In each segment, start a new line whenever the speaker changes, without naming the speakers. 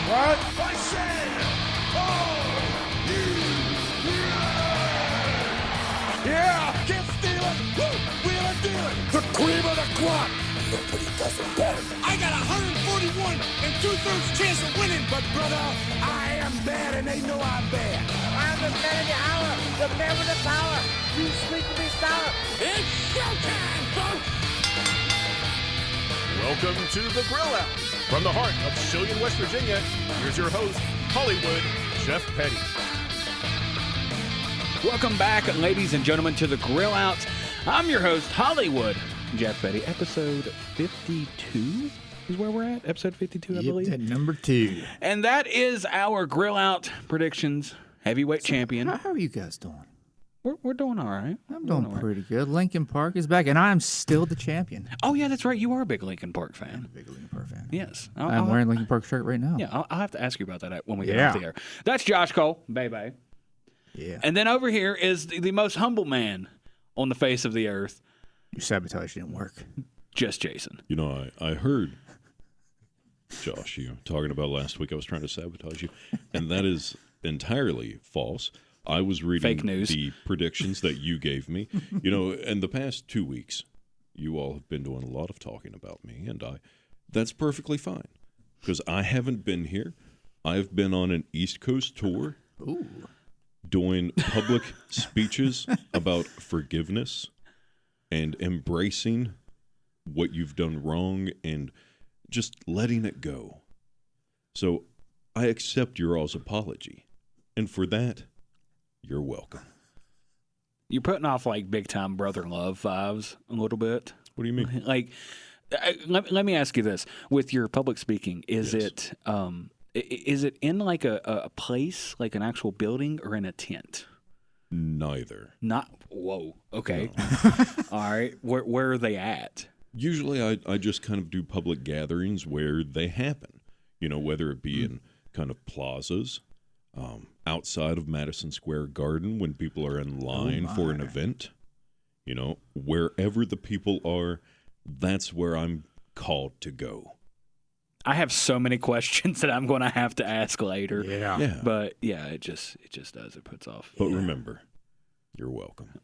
What? I said, oh, you. Yeah, can't steal it. Woo, wheel and deal it. The cream of the crop. Nobody does it better. I got 141 and 2/3 chance of winning. But brother, I am bad and they know I'm bad.
I'm the man of the hour, the man with the power. You sleep to be sour.
It's showtime, folks.
Welcome to the Grill Out. From the heart of Shillian, West Virginia, here's your host, Hollywood Jeff Petty.
Welcome back, ladies and gentlemen, to the Grill Out. I'm your host, Hollywood Jeff Petty. Episode 52 is where we're at. Episode 52, I believe.
At number 2.
And that is our Grill Out predictions. Heavyweight champion.
How are you guys doing?
We're doing all right.
I'm doing pretty good. Lincoln Park is back, and I'm still the champion.
Oh, yeah, that's right. You are a big Lincoln Park fan.
I'm a big Lincoln Park fan.
Yes.
I'm wearing a Lincoln Park shirt right now.
Yeah, I'll have to ask you about that when we get off the air. That's Josh Cole, baby.
Yeah.
And then over here is the most humble man on the face of the earth.
Your sabotage didn't work.
Just Jason.
You know, I heard, Josh, you talking about last week I was trying to sabotage you, and that is entirely false. I was reading
Fake news.
The predictions that you gave me. You know, in the past 2 weeks, you all have been doing a lot of talking about me, and that's perfectly fine, because I haven't been here. I've been on an East Coast tour.
Ooh.
Doing public speeches about forgiveness and embracing what you've done wrong and just letting it go. So I accept your all's apology. And for that, you're welcome.
You're putting off like big time brother love vibes a little bit.
What do you mean?
Like, let me ask you this: with your public speaking, is
Yes.
Is it in like a place, like an actual building, or in a tent?
Neither.
Not. Whoa. Okay. All right. Where are they at?
Usually I just kind of do public gatherings where they happen. You know, whether it be in kind of plazas, outside of Madison Square Garden when people are in line for an event. You know, wherever the people are, that's where I'm called to go.
I have so many questions that I'm going to have to ask later.
Yeah.
But yeah, it just does. It puts off.
But remember, you're welcome.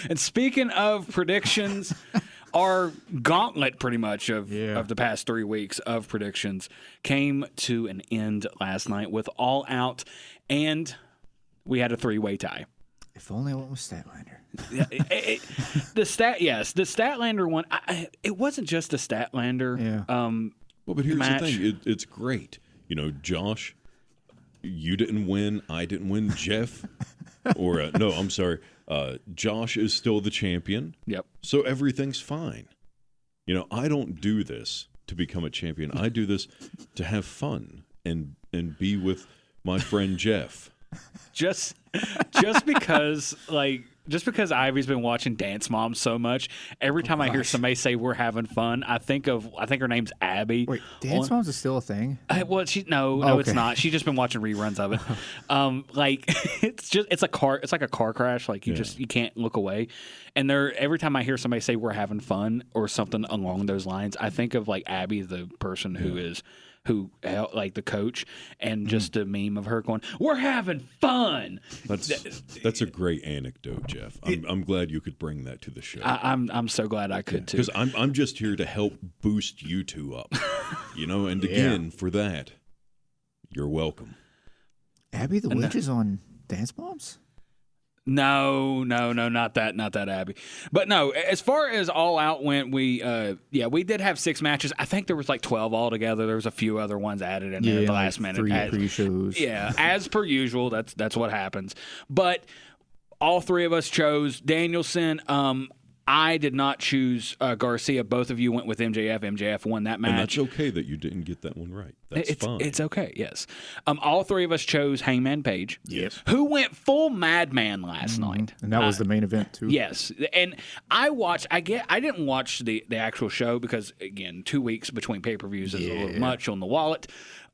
And speaking of predictions, our gauntlet pretty much of the past 3 weeks of predictions came to an end last night with All Out, and we had a 3-way tie.
If only it was Statlander.
The Statlander one. It wasn't just a Statlander.
Yeah.
Well, but here's
match.
the thing. It's great. You know, Josh, you didn't win. I didn't win. Jeff, no, I'm sorry. Josh is still the champion.
Yep.
So everything's fine. You know, I don't do this to become a champion. I do this to have fun and be with my friend Jeff.
Just because Ivy's been watching Dance Moms so much, every time I hear somebody say we're having fun, I think her name's Abby.
Wait, Dance Moms is still a thing?
Well, no, it's not. She's just been watching reruns of it. Like it's like a car crash. Like you can't look away. And every time I hear somebody say we're having fun or something along those lines, I think of like Abby, the person who like the coach, and just a meme of her going, "We're having fun."
That's a great anecdote, Jeff. I'm glad you could bring that to the show.
I'm so glad I could too.
Because I'm just here to help boost you two up, you know. And again, for that, you're welcome.
Abby the Witch is on Dance Moms?
No, not that Abby. But no, as far as All Out went, we did have 6 matches. I think there was like 12 altogether. There was a few other ones added in there at the last minute.
3 pre-shows.
Yeah, as per usual. That's what happens. But all 3 of us chose Danielson. I did not choose Garcia. Both of you went with MJF. MJF won that match.
And that's okay that you didn't get that one right. That's fine.
It's okay, yes. All 3 of us chose Hangman Page.
Yes.
Who went full madman last night.
And that was the main event, too.
Yes. And I didn't watch the actual show because, again, 2 weeks between pay-per-views is a little much on the wallet.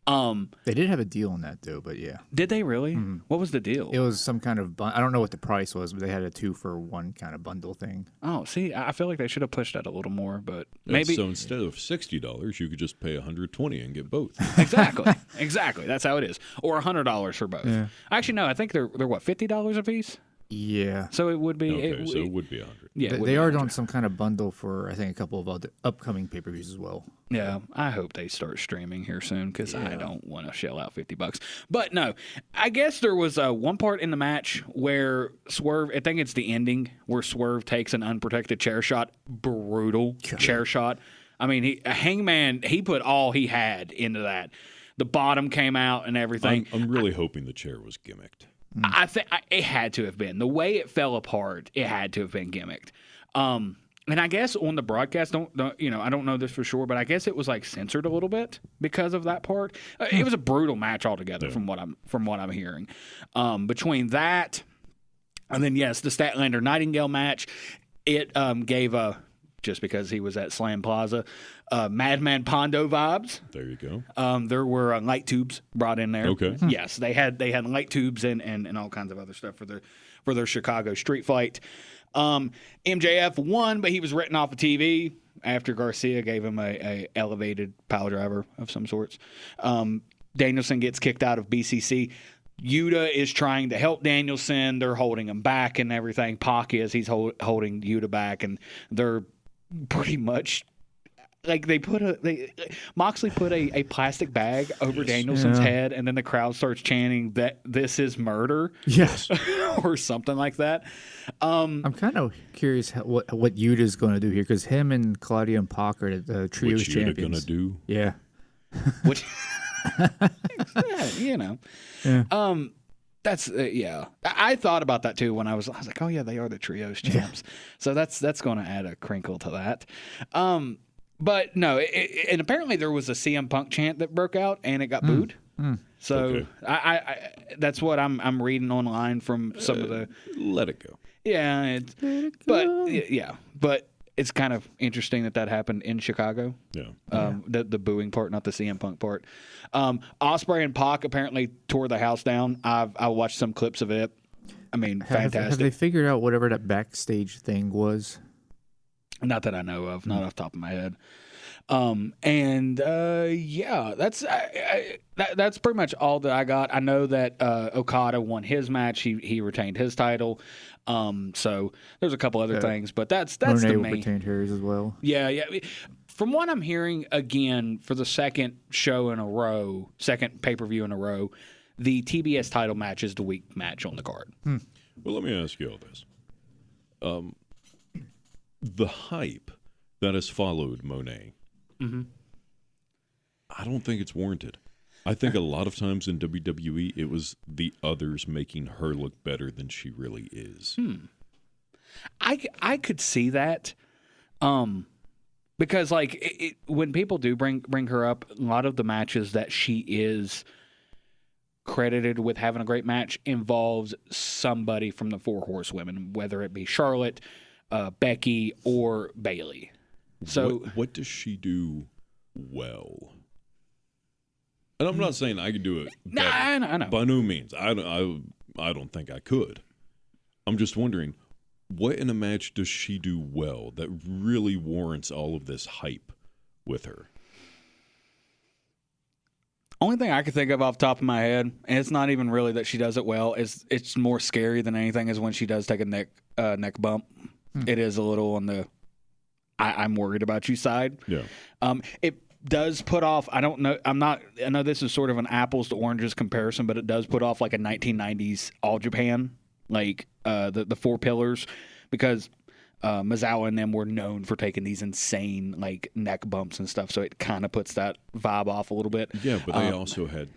They did have a deal on that though, but yeah.
Did they really? Mm-hmm. What was the deal?
It was some kind of I don't know what the price was, but they had a 2-for-1 kind of bundle thing.
Oh, see, I feel like they should have pushed that a little more, but maybe.
So instead of $60, you could just pay $120 and get both.
Exactly. That's how it is. Or $100 for both. Yeah. Actually, no, I think they're what, $50 a piece?
Yeah.
So it would be.
Okay, so it would be 100.
Yeah,
they are on some kind of bundle for I think a couple of other upcoming pay-per-views as well.
Yeah, I hope they start streaming here soon because I don't want to shell out $50. But no, I guess there was one part in the match where Swerve. I think it's the ending where Swerve takes an unprotected chair shot, brutal chair shot. I mean, Hangman he put all he had into that. The bottom came out and everything.
I'm really hoping the chair was gimmicked.
I think it had to have been. The way it fell apart, it had to have been gimmicked. And I guess on the broadcast, I don't know this for sure, but I guess it was like censored a little bit because of that part. It was a brutal match altogether, from what I'm hearing. Between that, and then yes, the Statlander Nightingale match, it gave just because he was at Slam Plaza, Madman Pondo vibes.
There you go.
There were light tubes brought in there.
Okay.
Yes, they had light tubes and all kinds of other stuff for their Chicago street fight. MJF won, but he was written off of TV after Garcia gave him a elevated pile driver of some sorts. Danielson gets kicked out of BCC. Yuta is trying to help Danielson. They're holding him back and everything. Pac he's holding Yuta back, and they're pretty much like Moxley put a plastic bag over Danielson's head, and then the crowd starts chanting that this is murder, or something like that.
I'm kind of curious what Yuta's going to do here because him and Claudio and Pac are the trios champions.
What Yuta going to do?
Yeah.
Which, that's I thought about that too when I was like, oh yeah, they are the trios champs. So that's going to add a crinkle to that. But no, and apparently there was a CM Punk chant that broke out and it got booed. So I that's what I'm reading online from some of the.
Let it go.
Yeah, but it's kind of interesting that happened in Chicago.
Yeah.
The booing part, not the CM Punk part. Ospreay and Pac apparently tore the house down. I watched some clips of it. I mean, fantastic.
Have they figured out whatever that backstage thing was?
Not that I know of, not off the top of my head. That's pretty much all that I got. I know that Okada won his match. He retained his title. So there's a couple other things, but that's
Monet
the main.
retained hers as well.
Yeah. From what I'm hearing, again, for the second second pay-per-view in a row, the TBS title match is the weak match on the card.
Well, let me ask you all this. The hype that has followed Monet, I don't think it's warranted. I think a lot of times in WWE, it was the others making her look better than she really is.
I could see that, because like when people do bring her up, a lot of the matches that she is credited with having a great match involves somebody from the Four Horsewomen, whether it be Charlotte, Becky, or Bayley. So
what does she do well? And I'm not saying I can do it.
I know.
By no means. I don't think I could. I'm just wondering, what in a match does she do well that really warrants all of this hype with her?
Only thing I can think of off the top of my head, and it's not even really that she does it well, it's more scary than anything, is when she does take a neck bump. It is a little on the I'm worried about you side.
Yeah.
It does put off, I don't know, I know this is sort of an apples to oranges comparison, but it does put off like a 1990s All Japan, like the Four Pillars, because Mizawa and them were known for taking these insane like neck bumps and stuff, so it kind of puts that vibe off a little bit.
Yeah, but they also had,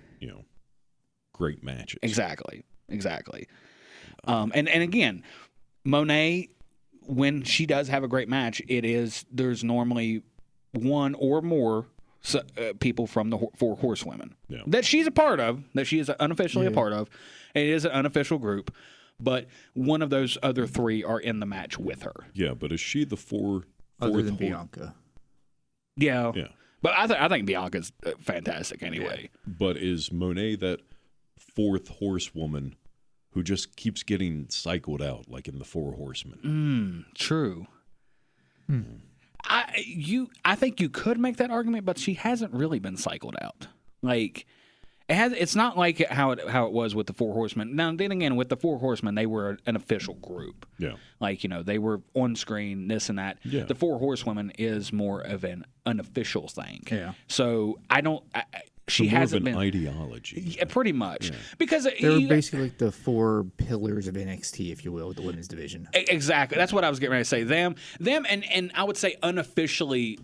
great matches.
Exactly. And again, Monet, when she does have a great match, there's normally one or more people from the Four Horsewomen that she's a part of, that she is unofficially a part of. It is an unofficial group, but one of those other three are in the match with her.
Yeah, but is she the fourth
other than Bianca?
Yeah. But I think Bianca's fantastic anyway.
But is Monet that fourth horsewoman who just keeps getting cycled out, like in the Four Horsemen?
True. I think you could make that argument, but she hasn't really been cycled out. Like it's not like how it was with the Four Horsemen. Now then again, with the Four Horsemen, they were an official group.
Yeah.
Like, they were on screen, this and that.
Yeah.
The Four Horsewomen is more of an unofficial thing.
Yeah.
So she
more
hasn't
of an
been
ideology.
Yeah, pretty much.
Yeah.
Because
They were basically like the 4 pillars of NXT, if you will, the women's division.
Exactly. That's what I was getting ready to say. Them, and I would say unofficially,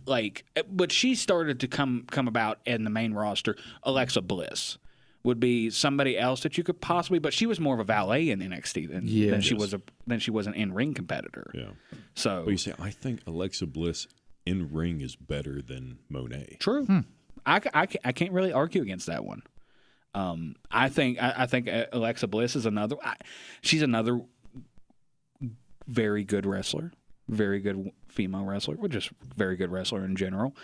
but she started to come about in the main roster. Alexa Bliss would be somebody else that you could possibly, but she was more of a valet in NXT than she was an in-ring competitor.
Yeah.
So,
but you say, I think Alexa Bliss in ring is better than Monet.
True. I can't really argue against that one. I think Alexa Bliss is another. She's another very good wrestler, very good female wrestler, or just very good wrestler in general.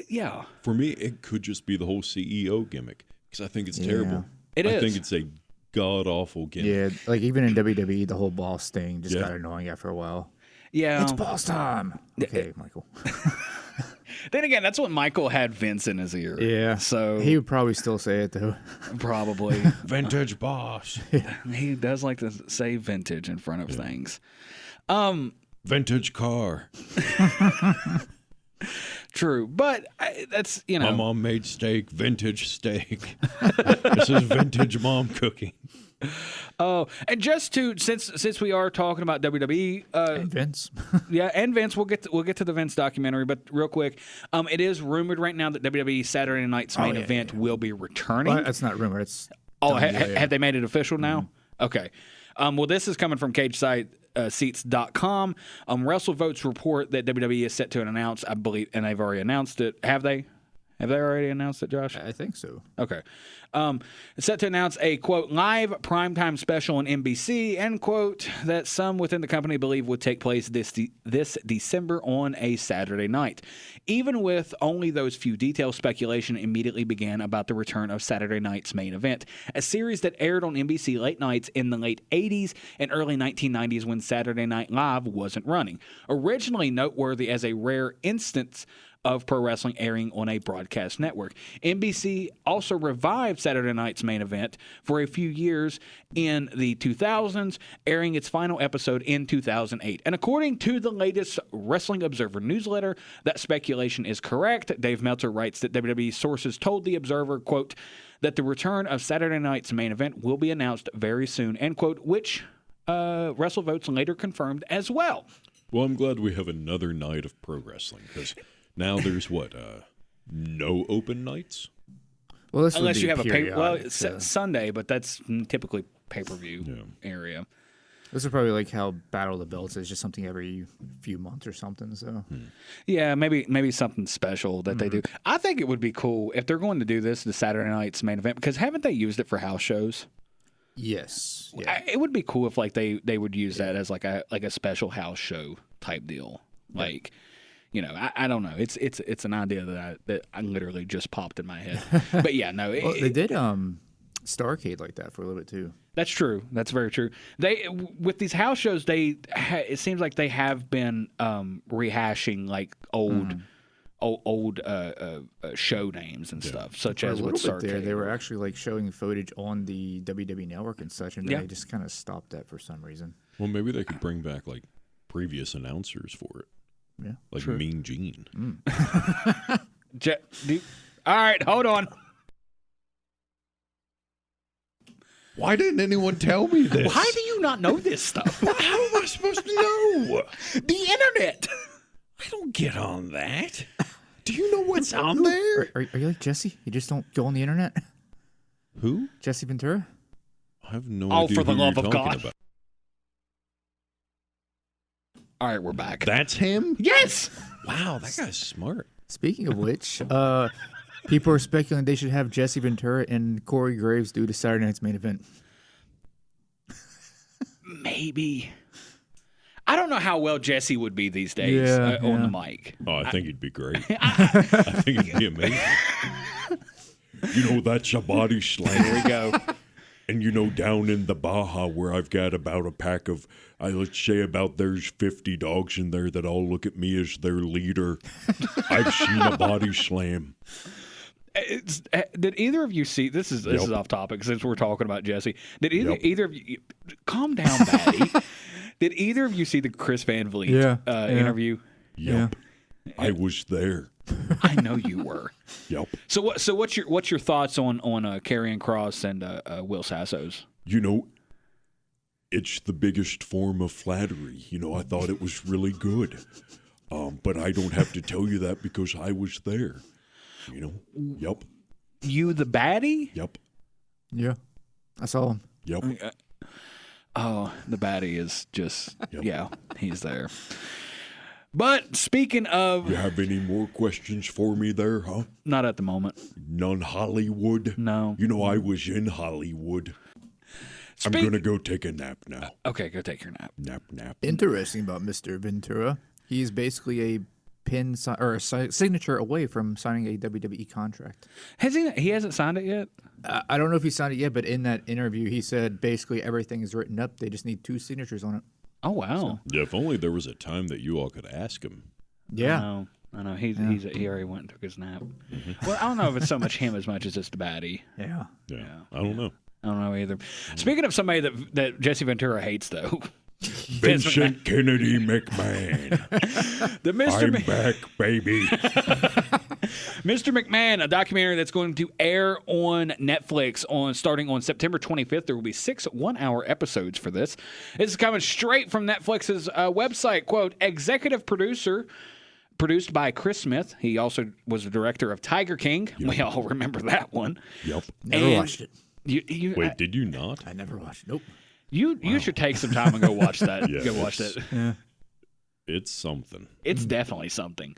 Yeah.
For me, it could just be the whole CEO gimmick because I think it's terrible.
It is.
I think it's a god awful gimmick.
Yeah, like even in WWE, the whole boss thing just got annoying after a while.
Yeah.
It's boss time. Okay, Michael.
Then again, that's when Michael had Vince in his ear.
Yeah.
So
he would probably still say it though.
Probably.
Vintage boss.
He does like to say vintage in front of things.
Vintage car.
True, but that's
My mom made steak, vintage steak. This is vintage mom cooking.
Oh, and just to since we are talking about WWE,
And Vince.
yeah, and Vince, we'll get to the Vince documentary, but real quick, it is rumored right now that WWE Saturday Night's main event will be returning.
Well, that's not rumor. It's
Have they made it official now? Mm-hmm. Okay. Well, this is coming from CageSideSeats.com. WrestleVotes report that WWE is set to announce, I believe, and they've already announced it. Have they? Have they already announced it, Josh?
I think so.
Okay. It's set to announce a, quote, live primetime special on NBC, end quote, that some within the company believe would take place this December on a Saturday night. Even with only those few details, speculation immediately began about the return of Saturday Night's main event, a series that aired on NBC late nights in the late 80s and early 1990s when Saturday Night Live wasn't running. Originally noteworthy as a rare instance of pro wrestling airing on a broadcast network. NBC also revived Saturday Night's main event for a few years in the 2000s, airing its final episode in 2008. And according to the latest Wrestling Observer newsletter, that speculation is correct. Dave Meltzer writes that WWE sources told the Observer, quote, that the return of Saturday Night's main event will be announced very soon, end quote, which WrestleVotes later confirmed as well.
Well, I'm glad we have another night of pro wrestling because now there's no open nights?
Well, this
unless you have
it's
Sunday, but that's typically pay-per-view area.
This is probably like how Battle of the Belts is, just something every few months or something. So
yeah, maybe something special that they do. I think it would be cool if they're going to do this, the Saturday Night's main event, because haven't they used it for house shows?
Yes, yeah.
It would be cool if they would use that as like a special house show type deal, like. You know, I don't know. It's an idea that I literally just popped in my head. But yeah, no.
They did Starrcade like that for a little bit too.
That's true. That's very true. They with these house shows, it seems like they have been rehashing like old show names and stuff, such as with Starrcade.
They were actually like showing footage on the WWE Network and such, and they just kind of stopped that for some reason.
Well, maybe they could bring back like previous announcers for it.
Yeah,
like Mean Gene.
All right, hold on.
Why didn't anyone tell me this?
Why do you not know this stuff?
How am I supposed to know?
The internet.
I don't get on that. Do you know what's on there?
Are you like Jesse? You just don't go on the internet?
Who?
Jesse Ventura?
I have no idea.
Oh, for the
who
love
you're
of
talking
God.
About.
All right, we're back.
That's him?
Yes.
Wow, that guy's smart.
Speaking of which, people are speculating they should have Jesse Ventura and Corey Graves do the Saturday Night's main event.
Maybe. I don't know how well Jesse would be these days on the mic.
Oh, I think he'd be great. I think he'd be amazing. You know, that's a body slam.
Here we go.
And, you know, down in the Baja where I've got about a pack of, let's say there's 50 dogs in there that all look at me as their leader. I've seen a body slam.
Did either of you see, this is off topic since we're talking about Jesse. Did either of you, calm down, Batty. Did either of you see the Chris Van Vliet interview?
Yep. Yeah. I was there.
I know you were.
Yep.
So what's your thoughts on Karrion Kross and Will Sasso's?
You know, it's the biggest form of flattery. You know, I thought it was really good. But I don't have to tell you that because I was there. You know? Yep.
You the baddie?
Yep.
Yeah. I saw him.
Yep.
The baddie is just, he's there. But speaking of...
You have any more questions for me there, huh?
Not at the moment.
None Hollywood?
No.
You know, I was in Hollywood. I'm going to go take a nap now.
Okay, go take your nap.
Nap.
Interesting about Mr. Ventura. He's basically a signature away from signing a WWE contract.
Has he hasn't signed it yet?
I don't know if he signed it yet, but in that interview, he said basically everything is written up. They just need 2 signatures on it.
Oh, wow.
Yeah, if only there was a time that you all could ask him.
Yeah.
I know. He already went and took his nap. Mm-hmm. Well, I don't know if it's so much him as much as it's the baddie.
Yeah.
I don't know.
I don't know either. Speaking of somebody that Jesse Ventura hates, though.
Vincent Kennedy McMahon. I'm back, baby.
Mr. McMahon, a documentary that's going to air on Netflix starting on September 25th. There will be 6 one-hour episodes for this. This is coming straight from Netflix's website. Quote, executive producer, produced by Chris Smith. He also was the director of Tiger King. Yep. We all remember that one.
Yep.
Never watched it.
Wait, did you not?
I never watched it. Nope.
You should take some time and go watch that.
Yeah,
go watch that.
Yeah.
It's something.
It's definitely something.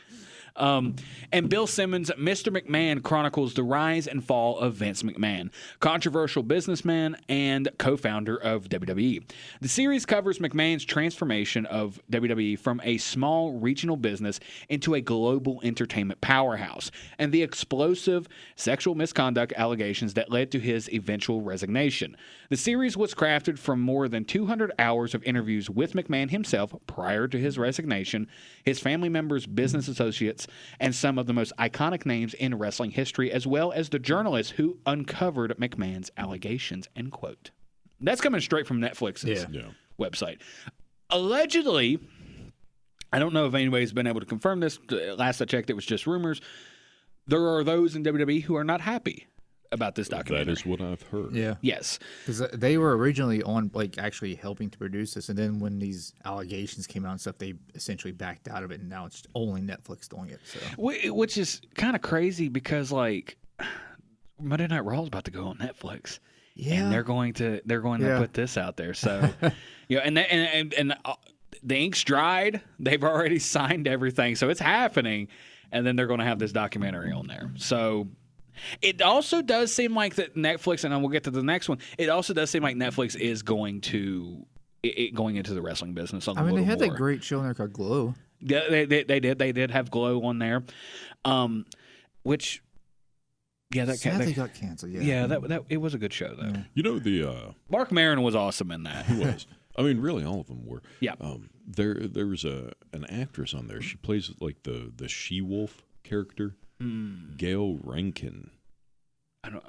And Bill Simmons' Mr. McMahon chronicles the rise and fall of Vince McMahon, controversial businessman and co-founder of WWE. The series covers McMahon's transformation of WWE from a small regional business into a global entertainment powerhouse, and the explosive sexual misconduct allegations that led to his eventual resignation. The series was crafted from more than 200 hours of interviews with McMahon himself prior to his resignation, his family members, business associates, and some of the most iconic names in wrestling history, as well as the journalists who uncovered McMahon's allegations, end quote. That's coming straight from Netflix's website. Allegedly, I don't know if anybody's been able to confirm this. Last I checked, it was just rumors. There are those in WWE who are not happy about this documentary.
That is what I've heard.
Yeah.
Yes.
Because they were originally on, actually helping to produce this, and then when these allegations came out and stuff, they essentially backed out of it, and now it's only Netflix doing it. So,
which is kind of crazy because, Monday Night Raw is about to go on Netflix. Yeah. And they're going to put this out there. So, and the ink's dried. They've already signed everything, so it's happening. And then they're going to have this documentary on there. So it also does seem like that Netflix, and we'll get to the next one. It also does seem like Netflix is going into the wrestling business.
They had that great show in there called Glow.
Yeah, they did. They did have Glow on there, which. Yeah, that
sadly got canceled.
Yeah, that it was a good show though. Yeah.
You know the
Mark Maron was awesome in that.
He was. I mean, really, all of them were.
Yeah.
There was an actress on there. She plays like the she-wolf character, Gail Rankin.
I don't.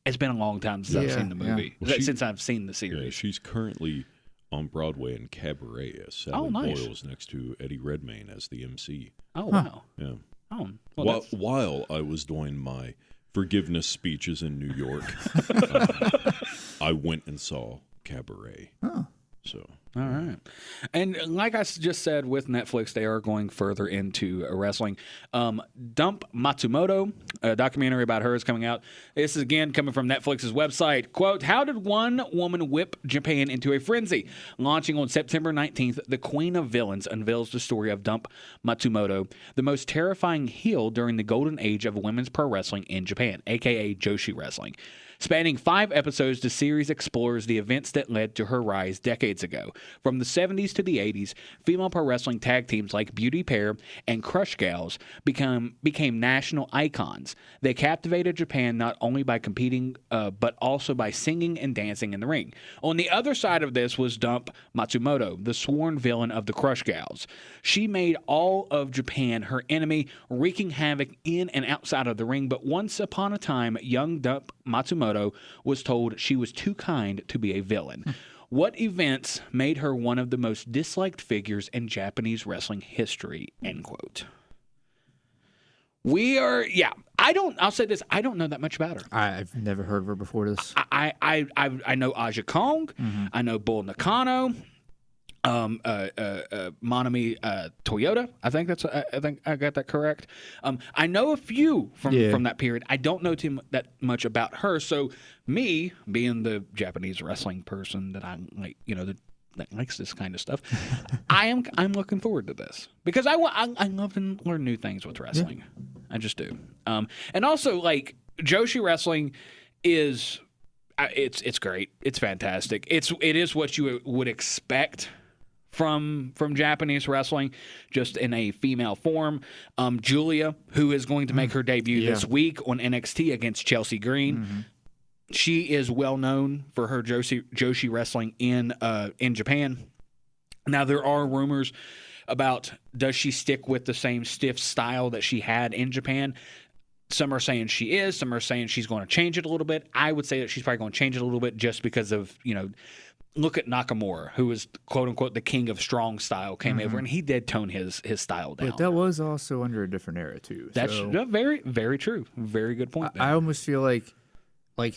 It's been a long time since I've seen the movie.
Well,
since I've seen the series.
Yeah, she's currently on Broadway in Cabaret as Sally Boyles next to Eddie Redmayne as the MC.
Oh wow.
Yeah.
Oh, well,
while I was doing my forgiveness speeches in New York, I went and saw Cabaret.
Oh.
So.
All right. And like I just said, with Netflix, they are going further into wrestling. Dump Matsumoto, a documentary about her, is coming out. This is, again, coming from Netflix's website. Quote, how did one woman whip Japan into a frenzy? Launching on September 19th, the Queen of Villains unveils the story of Dump Matsumoto, the most terrifying heel during the golden age of women's pro wrestling in Japan, a.k.a. Joshi Wrestling. Spanning 5 episodes, the series explores the events that led to her rise decades ago. From the 70s to the 80s, female pro wrestling tag teams like Beauty Pair and Crush Gals became national icons. They captivated Japan not only by competing, but also by singing and dancing in the ring. On the other side of this was Dump Matsumoto, the sworn villain of the Crush Gals. She made all of Japan her enemy, wreaking havoc in and outside of the ring, but once upon a time, young Dump Matsumoto was told she was too kind to be a villain. What events made her one of the most disliked figures in Japanese wrestling history? End quote. I'll say this. I don't know that much about her.
I've never heard of her before this.
I know Aja Kong. I know Bull Nakano. Monami Toyota. I think I got that correct. I know a few from that period. I don't know that much about her. So me being the Japanese wrestling person that I like, that likes this kind of stuff, I'm looking forward to this because I love to learn new things with wrestling. Yeah. I just do. And also like Joshi wrestling is it's great. It's fantastic. It is what you would expect from Japanese wrestling, just in a female form. Julia, who is going to make her debut this week on NXT against Chelsea Green. She is well known for her Joshi wrestling in Japan. Now there are rumors about does she stick with the same stiff style that she had in Japan. Some are saying she is. Some are saying she's going to change it a little bit. I would say that she's probably going to change it a little bit just because of look at Nakamura, who is quote unquote the king of strong style, came over and he did tone his style down.
But that was also under a different era too.
That's very, very true. Very good point.
I almost feel like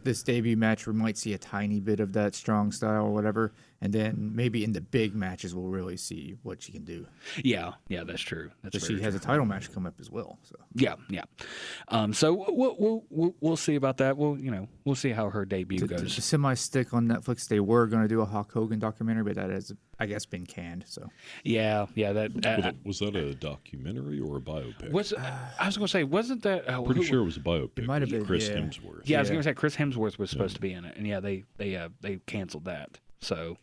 this debut match, we might see a tiny bit of that strong style or whatever, and then maybe in the big matches we'll really see what she can do.
Yeah, that's true.
She has a title match come up as well. So
yeah. So we'll see about that. We'll see how her debut goes.
The semi-stick on Netflix, they were going to do a Hulk Hogan documentary, but that has, I guess, been canned. So
yeah.
Was that a documentary or a biopic?
I was going to say, wasn't that?
Pretty sure it was a biopic.
It might have been
Chris Hemsworth.
Yeah, I was going to say Chris Hemsworth was supposed to be in it, and they canceled that. So,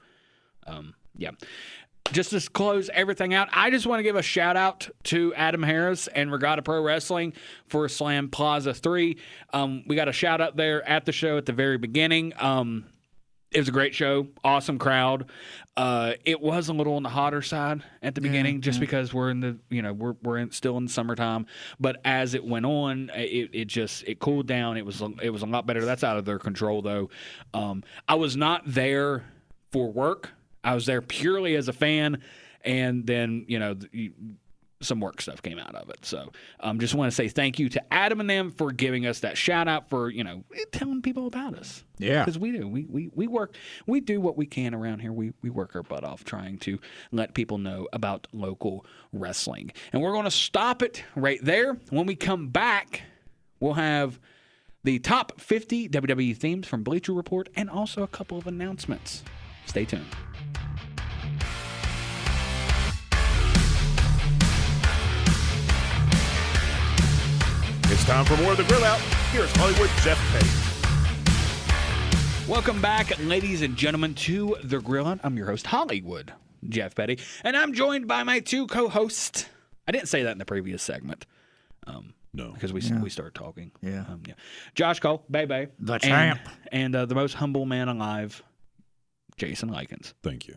just to close everything out, I just want to give a shout out to Adam Harris and Regatta Pro Wrestling for Slam Plaza 3. We got a shout out there at the show at the very beginning. It was a great show, awesome crowd. It was a little on the hotter side at the beginning, just because we're in the we're still in the summertime. But as it went on, it cooled down. It was a lot better. That's out of their control though. I was not there for work. I was there purely as a fan, and then some work stuff came out of it. So just want to say thank you to Adam and them for giving us that shout out for telling people about us.
Yeah,
because we do. We work. We do what we can around here. We work our butt off trying to let people know about local wrestling. And we're going to stop it right there. When we come back, we'll have the top 50 WWE themes from Bleacher Report and also a couple of announcements. Stay tuned.
It's time for more of the Grill Out. Here's Hollywood Jeff Petty.
Welcome back, ladies and gentlemen, to the Grill Out. I'm your host, Hollywood Jeff Petty, and I'm joined by my two co-hosts. I didn't say that in the previous segment.
No,
because we started talking.
Yeah.
Josh Cole, Bebe,
the champ,
and the most humble man alive, Jason Lykens.
Thank you.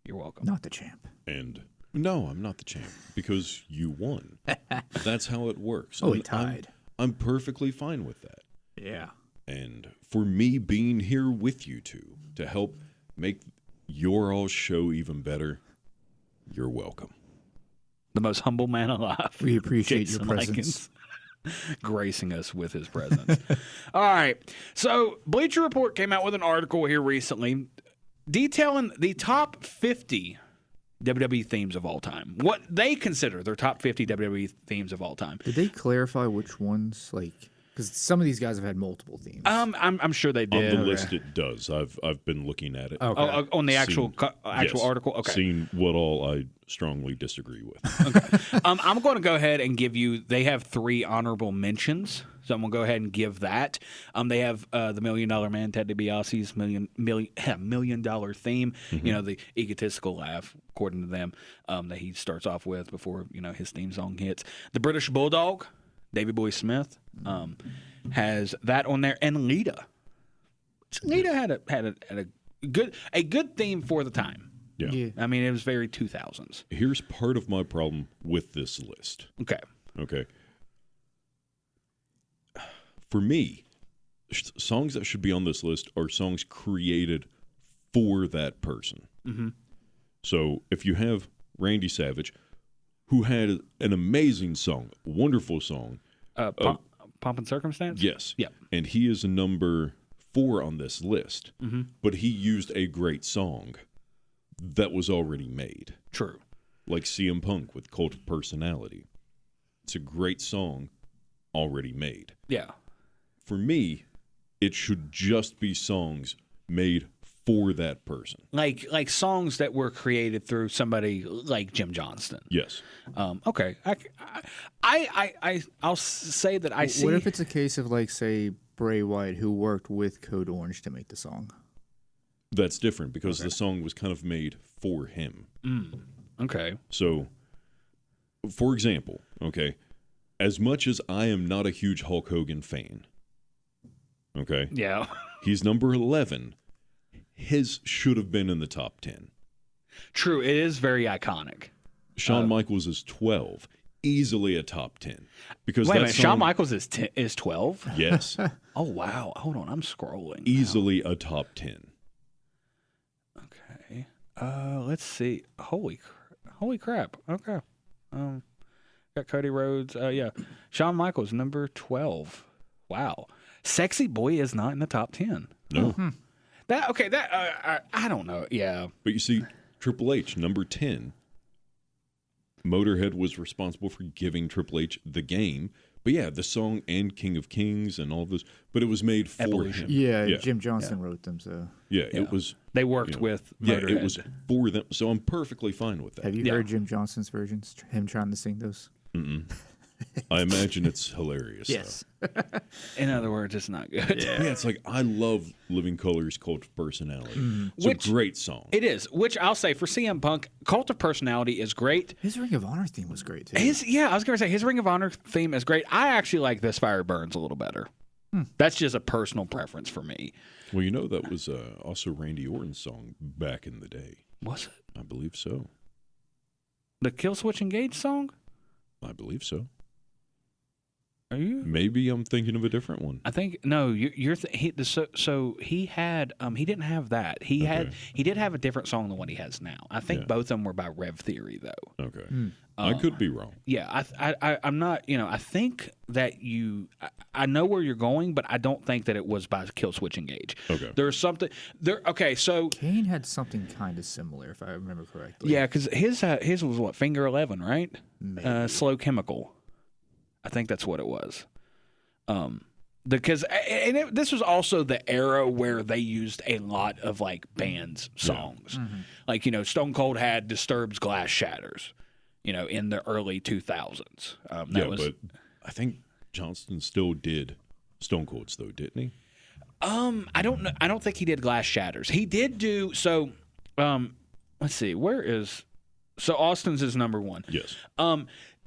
You're welcome.
Not the champ.
And no, I'm not the champ because you won. That's how it works.
Oh, he tied.
I'm perfectly fine with that.
Yeah.
And for me being here with you two to help make your all show even better, you're welcome.
The most humble man alive.
We appreciate
Jason
your presence.
Lykens, gracing us with his presence. All right. So Bleacher Report came out with an article here recently detailing the top 50 WWE themes of all time. What they consider their top 50 WWE themes of all time.
Did they clarify which ones? Because some of these guys have had multiple themes.
I'm sure they did.
On the list, it does. I've been looking at it.
Okay.
Oh, on the actual
Yes,
article. Okay.
Seen what all I strongly disagree with.
I'm going to go ahead and give you. They have 3 honorable mentions, so I'm going to go ahead and give that. They have the $1 Million Man, Ted DiBiase's $1 million theme. You know, the egotistical laugh, according to them, that he starts off with before his theme song hits. The British Bulldog, Davey Boy Smith, has that on there, and Lita. Lita had a good theme for the time.
Yeah.
I mean, it was very 2000s.
Here's part of my problem with this list.
Okay.
For me, songs that should be on this list are songs created for that person. Mm-hmm. So if you have Randy Savage, who had an amazing song, wonderful song.
Pomp and Circumstance?
Yes.
Yep.
And he is number 4 on this list. Mm-hmm. But he used a great song that was already made.
True.
Like CM Punk with Cult of Personality. It's a great song already made.
Yeah.
For me, it should just be songs made for that person.
Like songs that were created through somebody like Jim Johnston.
Yes.
Okay. I'll say that I see.
What if it's a case of, like, say, Bray Wyatt, who worked with Code Orange to make the song?
That's different because the song was kind of made for him.
Okay.
So, for example, as much as I am not a huge Hulk Hogan fan,
Yeah.
he's number 11. His should have been in the top 10.
True. It is very iconic.
Shawn Michaels is 12. Easily a top 10. Because
Wait a
that
minute.
song,
Shawn Michaels is 12?
Yes.
Oh, wow. Hold on. I'm scrolling.
Easily a top 10.
Okay. Let's see. Holy crap. Okay. Got Cody Rhodes. Yeah. Shawn Michaels, number 12. Wow. Sexy Boy is not in the top 10.
No.
I don't know. Yeah.
But you see, Triple H, number 10. Motorhead was responsible for giving Triple H the game. But yeah, the song and King of Kings and all this, but it was made for
Evolution.
him.
Yeah, Jim Johnston wrote them, so.
Yeah, it was.
They worked with Motorhead.
Yeah, it was for them. So I'm perfectly fine with that.
Have you heard Jim Johnston's versions? Him trying to sing those?
I imagine it's hilarious.
Yes.
In other words, it's not good.
Yeah, it's like I love Living Colour's Cult of Personality. It's a great song.
It is, which I'll say for CM Punk, Cult of Personality is great.
His Ring of Honor theme was great, too.
I was going to say his Ring of Honor theme is great. I actually like This Fire Burns a little better. That's just a personal preference for me.
Well, that was also Randy Orton's song back in the day.
Was it?
I believe so.
The Kill Switch Engage song?
I believe so.
Are you?
Maybe I'm thinking of a different one.
I think no. So he had he didn't have that. He did have a different song than what he has now. I think both of them were by Rev Theory though.
Okay, I could be wrong.
Yeah, I'm not. I think that I know where you're going, but I don't think that it was by Kill Switch Engage.
Okay,
there's something there. Okay, so
Kane had something kind of similar, if I remember correctly.
Yeah, because his was what, Finger 11, right? Slow Chemical. I think that's what it was. Because this was also the era where they used a lot of like bands songs. Like, Stone Cold had Disturbed's Glass Shatters, in the early 2000s.
But I think Johnston still did Stone Cold's though, didn't he?
I don't know. I don't think he did Glass Shatters. He did do so. Let's see. So Austin's is number 1.
Yes.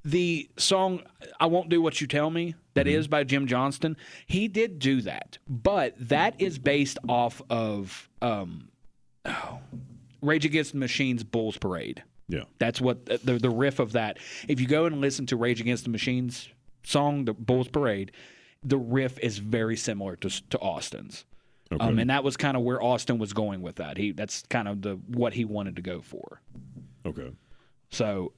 The song I Won't Do What You Tell Me, that is by Jim Johnston, he did do that. But that is based off of Rage Against the Machine's Bulls Parade.
Yeah.
That's what the riff of that. If you go and listen to Rage Against the Machine's song, the Bulls Parade, the riff is very similar to Austin's.
Okay.
And that was kind of where Austin was going with that. That's kind of what he wanted to go for.
Okay.
So,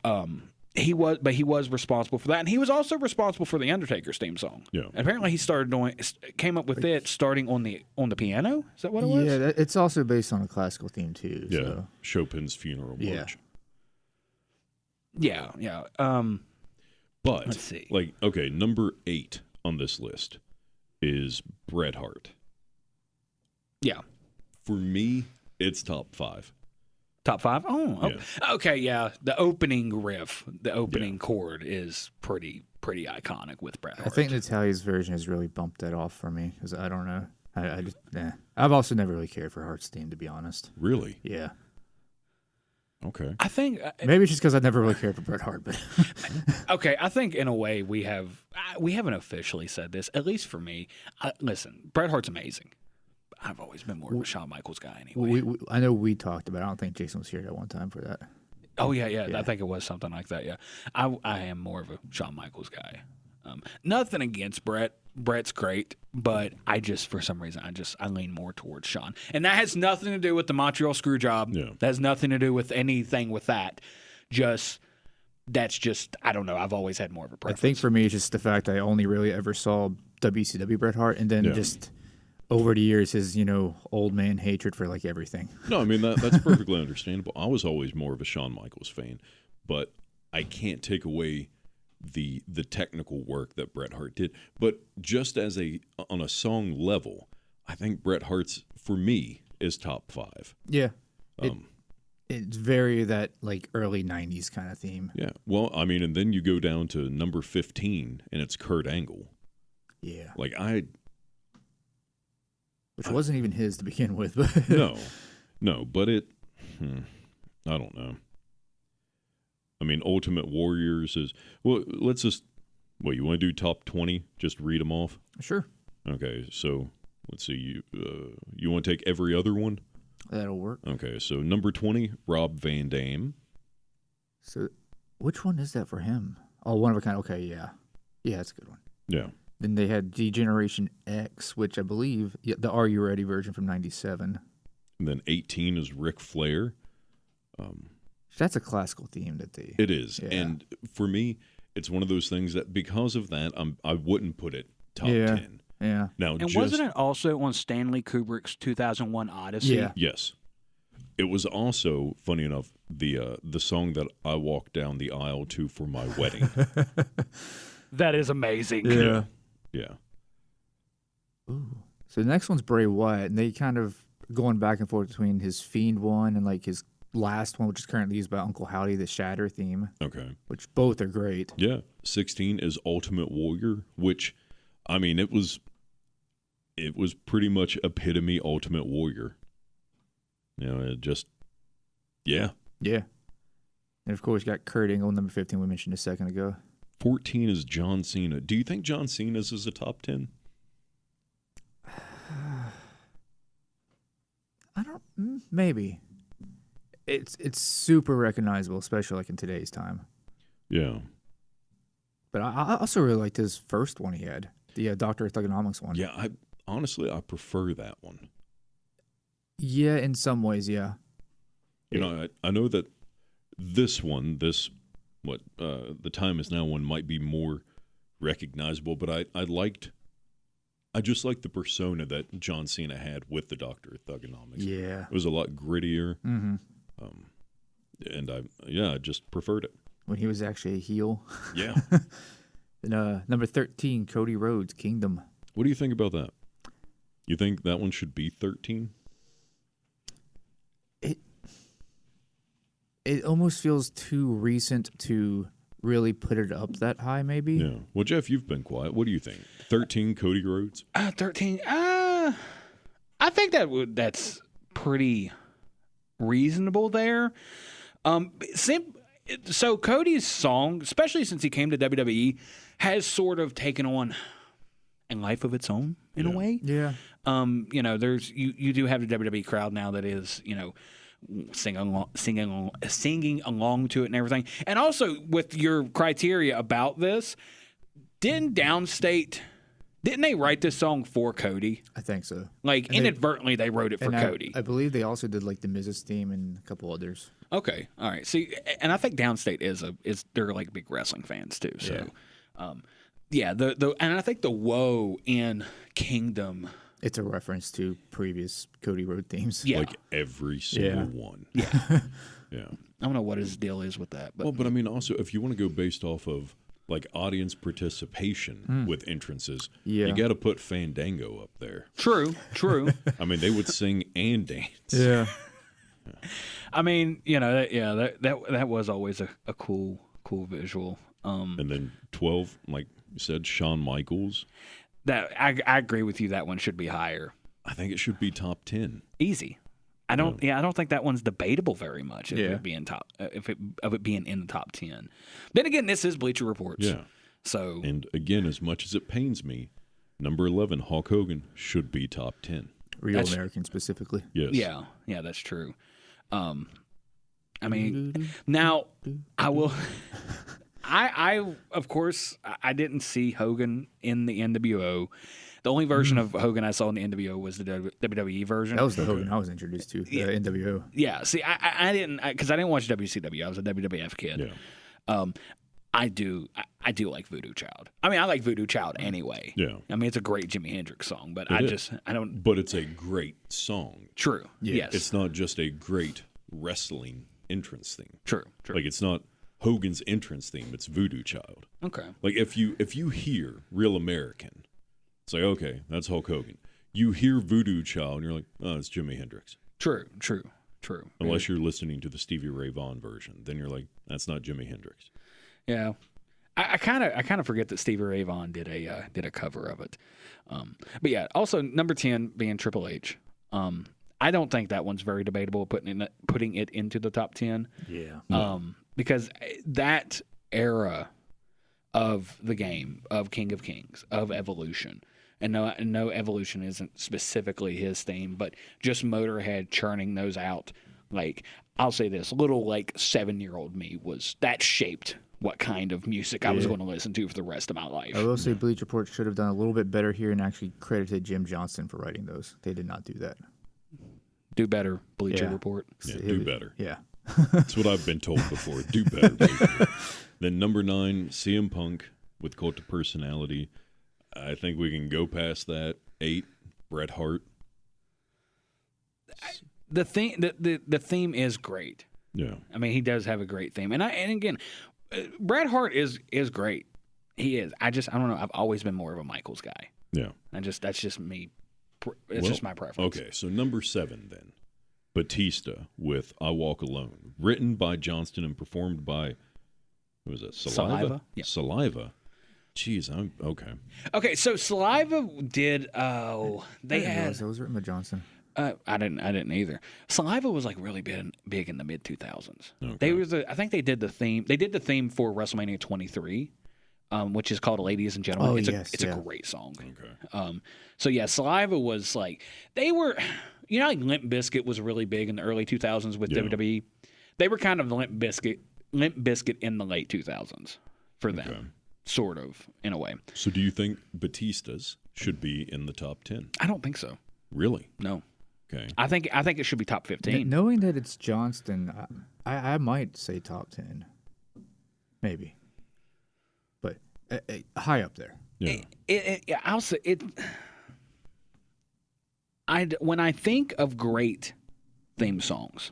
he was responsible for that, and he was also responsible for the Undertaker's theme song.
Yeah.
Apparently, he came up with it starting on the piano. Is that what it was?
Yeah, it's also based on a classical theme too.
Yeah.
So.
Chopin's Funeral March.
Yeah.
But
let's see.
number 8 on this list is Bret Hart.
Yeah.
For me, it's top 5.
Top 5? Oh,
Yeah.
Okay, yeah. The opening riff, the opening chord is pretty iconic with Bret Hart.
I think Natalia's version has really bumped that off for me because I don't know. I just, I've also never really cared for Hart's theme, to be honest.
Really?
Yeah.
Okay.
I think
Maybe it's just because I never really cared for Bret Hart, but
okay. I think in a way we haven't officially said this. At least for me, listen, Bret Hart's amazing. I've always been more of a Shawn Michaels guy anyway.
I know we talked about it. I don't think Jason was here at one time for that.
Oh yeah. I think it was something like that. Yeah, I am more of a Shawn Michaels guy. Nothing against Bret. Bret's great, but I just, for some reason, I lean more towards Shawn. And that has nothing to do with the Montreal Screwjob.
Yeah.
That has nothing to do with anything with that. That's just, I don't know. I've always had more of a preference.
I think for me, it's just the fact I only really ever saw WCW Bret Hart, and then just over the years, his, old man hatred for like everything.
No, I mean, that's perfectly understandable. I was always more of a Shawn Michaels fan, but I can't take away the technical work that Bret Hart did. But just on a song level, I think Bret Hart's, for me, is top 5.
Yeah. It's very that like early 90s kind of theme.
Yeah. Well, I mean, and then you go down to number 15, and it's Kurt Angle.
Yeah.
Like,
Which wasn't even his to begin with. But
No, but I don't know. I mean, Ultimate Warriors is, well, let's just, you want to do top 20? Just read them off?
Sure.
Okay, so let's see. You want to take every other one?
That'll work.
Okay, so number 20, Rob Van Dam.
So which one is that for him? Oh, One of a Kind. Okay, yeah. Yeah, that's a good one.
Yeah.
Then they had Degeneration X, which I believe, the Are You Ready version from 97.
And then 18 is Ric Flair.
That's a classical theme that they...
It is.
Yeah.
And for me, it's one of those things that because of that, I wouldn't put it top 10.
Yeah.
Now,
And wasn't it also on Stanley Kubrick's 2001 Odyssey?
Yeah.
Yes. It was also, funny enough, the
song
that I walked down the aisle to for my wedding.
That is amazing.
Yeah.
Yeah.
Ooh. So the next one's Bray Wyatt, and they kind of going back and forth between his Fiend one and like his last one, which is currently used by Uncle Howdy, the Shatter theme.
Okay.
Which both are great.
Yeah. 16 is Ultimate Warrior, which, I mean, it was pretty much epitome Ultimate Warrior. It just, yeah.
Yeah. And of course, you got Kurt Angle, number 15, we mentioned a second ago.
14 is John Cena. Do you think John Cena's is a top 10?
Maybe. It's super recognizable, especially like in today's time.
Yeah.
But I also really liked his first one he had, the Dr. Thugonomics one.
Yeah, I prefer that one.
Yeah, in some ways, yeah.
I know that this one, the Time Is Now one might be more recognizable, but I just liked the persona that John Cena had with the Dr. Thugonomics.
Yeah.
It was a lot grittier.
Mm-hmm.
And I just preferred it.
When he was actually a heel.
Yeah.
And number 13, Cody Rhodes, Kingdom.
What do you think about that? You think that one should be 13?
It almost feels too recent to really put it up that high, maybe.
Yeah. Well, Jeff, you've been quiet. What do you think? 13, Cody Rhodes?
13. I think that's pretty reasonable there. So Cody's song, especially since he came to WWE, has sort of taken on a life of its own in a way.
Yeah.
There's you do have the WWE crowd now that is, singing along to it and everything. And also with your criteria about this, didn't they write this song for Cody?
I think so.
Like inadvertently they wrote it for Cody.
I believe they also did like the Miz's theme and a couple others.
Okay. All right. See, and I think Downstate is they're like big wrestling fans too. So and I think the Woe in Kingdom,
it's a reference to previous Cody Rhodes themes.
Yeah. Like every single one.
Yeah.
Yeah.
I don't know what his deal is with that. But
I mean, also, if you want to go based off of like audience participation with entrances,
Yeah.
you got to put Fandango up there.
True.
I mean, they would sing and dance.
Yeah.
I mean, that was always a cool visual.
And then 12, like you said, Shawn Michaels.
That I agree with you. That one should be higher.
I think it should be top 10.
Easy. I don't think that one's debatable very much. If it being being in the top 10. Then again, this is Bleacher Reports.
Yeah.
So
And again, as much as it pains me, number 11, Hulk Hogan, should be top 10.
Real American specifically.
Yes.
yeah, that's true. I mean, now I will. I of course I didn't see Hogan in the NWO. The only version of Hogan I saw in the NWO was the WWE version.
That was the Hogan I was introduced to, the NWO.
Yeah, see, I didn't because I didn't watch WCW. I was a WWF kid.
Yeah.
I do like Voodoo Child. I mean, I like Voodoo Child anyway.
Yeah.
I mean, it's a great Jimi Hendrix song, but I don't.
But it's a great song.
True.
Yeah.
Yes.
It's not just a great wrestling entrance theme.
True.
Like it's not Hogan's entrance theme. It's Voodoo Child.
Okay.
Like if you hear Real American, it's like, okay, that's Hulk Hogan. You hear Voodoo Child, and you're like, oh, it's Jimi Hendrix.
True.
Unless you're listening to the Stevie Ray Vaughan version, then you're like, that's not Jimi Hendrix.
Yeah, I kind of forget that Stevie Ray Vaughan did a cover of it. But yeah, also number 10 being Triple H. I don't think that one's very debatable putting it into the top 10.
Yeah.
Because that era of the game of King of Kings of Evolution. And no, Evolution isn't specifically his theme, but just Motorhead churning those out. Like, I'll say this, little like 7-year-old me that shaped what kind of music I was going to listen to for the rest of my life.
I will say Bleach Report should have done a little bit better here and actually credited Jim Johnston for writing those. They did not do that.
Do better, Bleacher Report.
Yeah, do better.
Yeah.
That's what I've been told before. Do better. Baby. Then number 9, CM Punk with Cult of Personality. I think we can go past that. 8, Bret Hart.
The theme is great.
Yeah.
I mean, he does have a great theme, and again, Bret Hart is great. He is. I don't know. I've always been more of a Michaels guy.
Yeah.
That's just me. It's just my preference.
Okay, so number 7 then. Batista with I Walk Alone. Written by Johnston and performed by, who was it? Saliva?
Yeah.
Saliva. Jeez, I'm okay.
Okay, so Saliva did. They had.
It was written by Johnson.
I didn't either. Saliva was like really big in the mid 2000s.
Okay.
I think they did the theme. They did the theme for WrestleMania 23, which is called "Ladies and Gentlemen." It's a great song.
Okay.
So yeah, Saliva was like they were. You know, like Limp Bizkit was really big in the early 2000s with WWE. They were kind of the Limp Bizkit in the late 2000s for them, sort of in a way.
So do you think Batista's should be in the top 10?
I don't think so.
Really?
No.
Okay.
I think it should be top 15.
Knowing that it's Johnston, I might say top 10, maybe, but high up there.
Yeah.
I'll say it. When I think of great theme songs,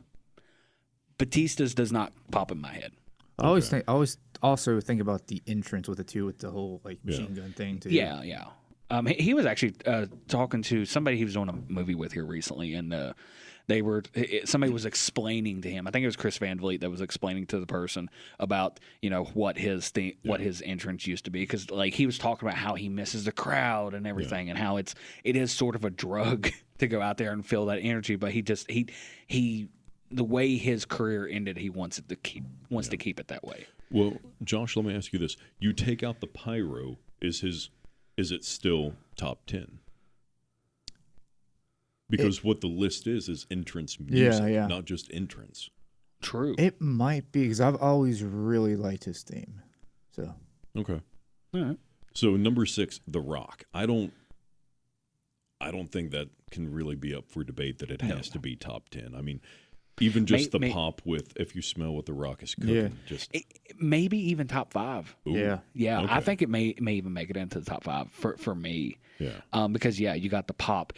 Batista's does not pop in my head.
I always also think about the entrance with the whole like machine gun thing too.
Yeah. He was actually talking to somebody he was doing a movie with here recently, and somebody was explaining to him. I think it was Chris Van Vliet that was explaining to the person about what his entrance used to be, because like he was talking about how he misses the crowd and everything, and how it is sort of a drug to go out there and feel that energy. But he the way his career ended, he wants to keep it that way.
Well, Josh, let me ask you this: you take out the pyro, is it still top 10? Because what the list is entrance music, not just entrance.
True.
It might be, because I've always really liked his theme. So
Okay.
All right.
So number 6, The Rock. I don't think that can really be up for debate that it has to be top 10. I mean, even just the pop with If You Smell What the Rock Is Cooking.
Maybe even top 5.
Ooh.
Yeah.
Okay.
I think it may even make it into the top 5 for me.
Yeah.
Because you got the pop.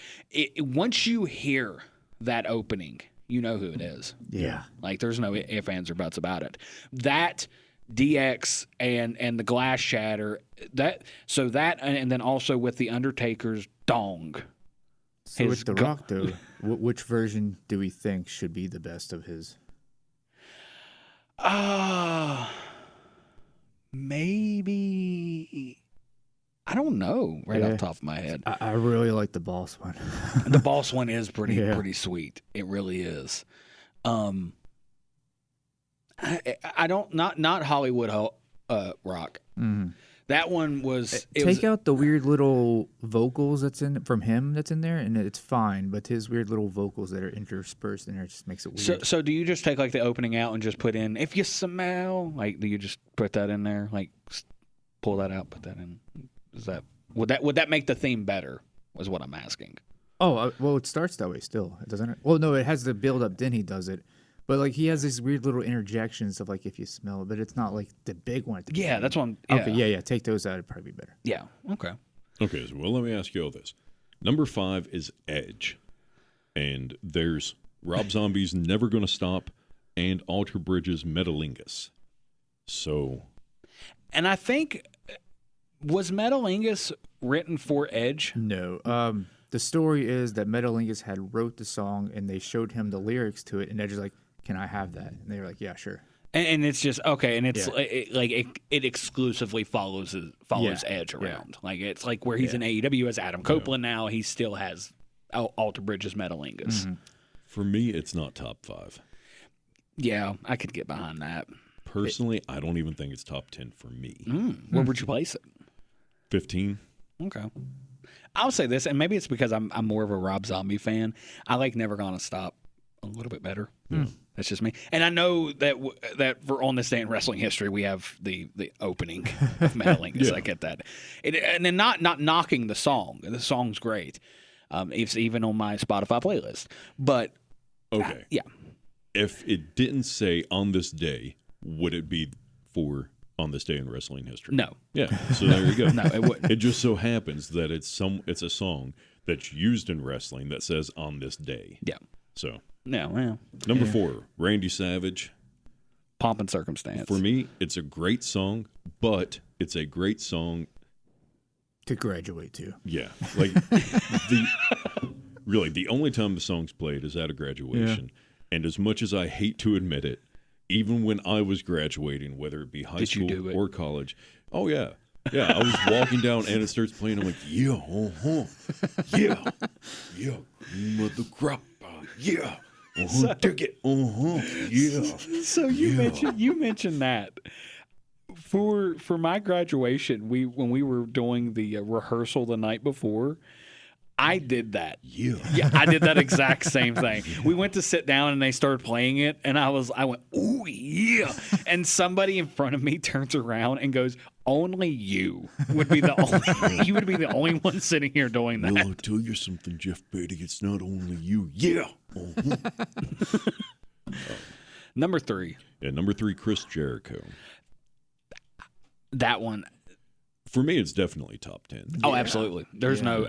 Once you hear that opening, you know who it is.
yeah.
Like there's no ifs, ands, or buts about it. That DX and the Glass Shatter. And then also with the Undertaker's Dong.
So with The Rock, though, which version do we think should be the best of his?
Maybe. I don't know off the top of my head.
I really like the Boss one.
The Boss one is pretty sweet. It really is. I don't not Hollywood Rock.
Mm-hmm.
That one was
out the weird little vocals that's in there, and it's fine. But his weird little vocals that are interspersed in there just makes it weird.
So do you just take like the opening out and just put in "If You Smell"? Like, do you just put that in there? Like, pull that out, put that in. Would that make the theme better? Was what I'm asking.
Oh well, it starts that way still, doesn't it? Well, no, it has the build up. Then he does it. But like he has these weird little interjections of like "If You Smell it," but it's not like the big one. At the beginning.
That's one.
Okay, yeah. Take those out; it'd probably be better.
Yeah. Okay.
Okay. So, well, let me ask you all this. Number 5 is Edge, and there's Rob Zombie's "Never Gonna Stop" and Alter Bridge's "Metalingus." So,
and I think was Metalingus written for Edge?
No. The story is that Metalingus had wrote the song, and they showed him the lyrics to it, and Edge is like, "Can I have that?" And they were like, "Yeah, sure."
And it's just okay, and it's it exclusively follows Edge around.
Yeah.
Like it's like where he's in AEW as Adam Copeland now, he still has Alter Bridge's Metalingus.
Mm-hmm.
for me, it's not top 5.
Yeah, I could get behind that.
Personally, I don't even think it's top 10 for me.
Where would you place it?
15.
Okay. I'll say this, and maybe it's because I'm more of a Rob Zombie fan. I like Never Gonna Stop a little bit better. That's just me. And I know that for On This Day in Wrestling History, we have the opening of Metalingus. I get that. And then not knocking the song. The song's great. It's even on my Spotify playlist. But,
okay.
Yeah.
If it didn't say "On This Day," would it be for On This Day in Wrestling History?
No.
Yeah, so there you go.
No, it wouldn't.
It just so happens that it's a song that's used in wrestling that says "On This Day."
Yeah.
So.
No, well.
Number 4, Randy Savage.
Pomp and Circumstance.
For me, it's a great song, but it's a great song
to graduate to.
Yeah, like the only time the song's played is at a graduation. Yeah. And as much as I hate to admit it, even when I was graduating, whether it be high school or college, oh yeah, I was walking down and it starts playing. I'm like, yeah, cream of the crop, yeah. Dig it. Yeah.
So you mentioned that for my graduation, when we were doing the rehearsal the night before, I did that.
Yeah,
I did that exact same thing. We went to sit down and they started playing it, and I went, "Ooh, yeah!" And somebody in front of me turns around and goes, "Only you would be the only. You would be the only one sitting here doing that."
Well, I'll tell you something, Jeff Beatty. It's not only you. Yeah.
Number 3.
Yeah, number 3, Chris Jericho.
That one.
For me, it's definitely top 10.
Oh, absolutely. I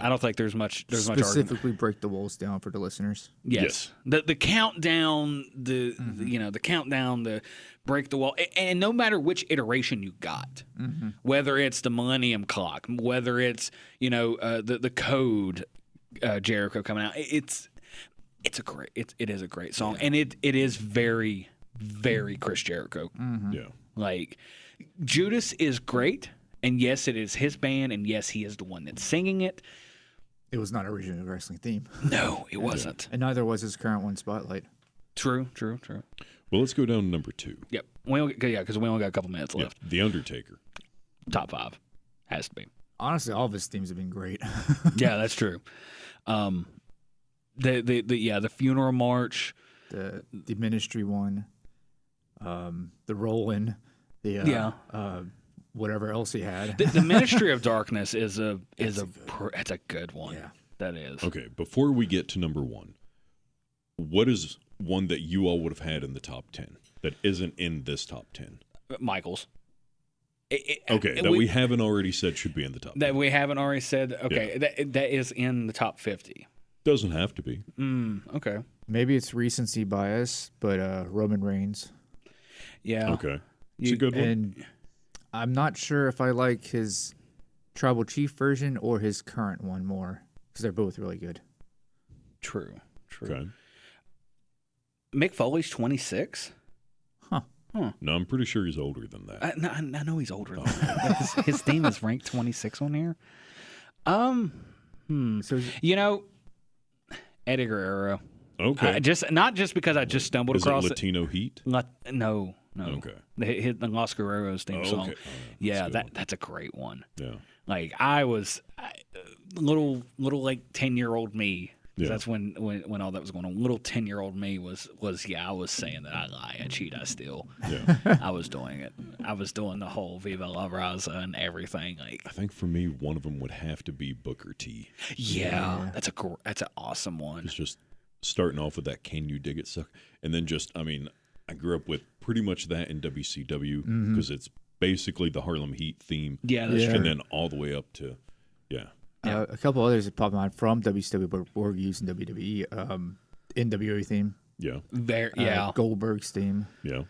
don't think there's much argument.
Specifically break the walls down for the listeners.
Yes. The countdown, the countdown, the break the wall, and no matter which iteration you got, whether it's the Millennium Clock, whether it's the Code Jericho coming out, it is a great song, and it is very, very Chris Jericho.
Yeah,
like Judas is great. And yes, it is his band, and yes, he is the one that's singing it.
It was not originally a wrestling theme.
No, it wasn't.
And neither was his current one, Spotlight.
True.
Well, let's go down to number 2.
Yep. Because we only got a couple minutes left.
The Undertaker.
Top 5. Has to be.
Honestly, all of his themes have been great.
Yeah, that's true. The funeral march.
The ministry one. The roll-in. Whatever else he had.
The Ministry of Darkness is a good one. Yeah. That is.
Okay, before we get to number 1, what is one that you all would have had in the top 10 that isn't in this top 10?
Michaels.
We haven't already said should be in the top 10.
That we haven't already said, okay, yeah. that is in the top 50.
Doesn't have to be.
Okay.
Maybe it's recency bias, but Roman Reigns.
Yeah.
Okay. It's a good one.
And I'm not sure if I like his Tribal Chief version or his current one more, because they're both really good.
True.
Okay.
Mick Foley's 26.
No, I'm pretty sure he's older than that.
I know he's older than that. His theme is ranked 26 on here.
So
Eddie Guerrero.
Okay.
Not just because I just stumbled
Is it
across
Latino Heat?
No.
Okay.
The Los Guerreros theme song.
Okay.
Yeah, that's a great one.
Yeah.
Like I was little like 10-year-old me.
Yeah.
That's when all that was going on. Little 10-year-old me was I was saying that I lie, I cheat, I steal.
Yeah.
I was doing it. I was doing the whole Viva La Raza and everything. Like
I think for me, one of them would have to be Booker T.
yeah. That's an awesome one.
It's just starting off with that "Can You Dig It" suck, and then I grew up with pretty much that in WCW because it's basically the Harlem Heat theme.
Yeah, that's true.
And then all the way up to
a couple others that pop in mind from WCW, but were used in WWE. NWA theme.
Yeah.
Goldberg's theme.
Yeah.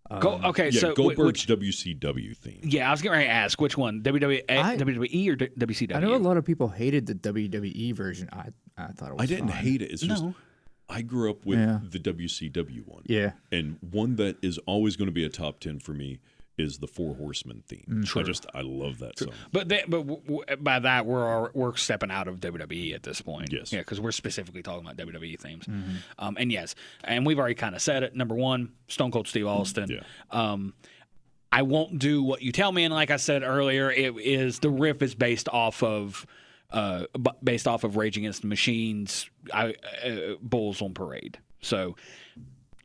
So
Goldberg's WCW theme.
Yeah, I was getting ready to ask which one, WWE or WCW?
I know a lot of people hated the WWE version. I thought it was
I didn't
fine.
hate it. It's just I grew up with the WCW one.
Yeah.
And one that is always going to be a top 10 for me is the Four Horsemen theme. I love that song.
But by that we're stepping out of WWE at this point.
Yes.
Yeah, because we're specifically talking about WWE themes. And yes, and we've already kind of said it. Number one, Stone Cold Steve Austin.
Yeah.
I won't do what you tell me, and like I said earlier, the riff is based off of Rage Against the Machine's Bulls on Parade. So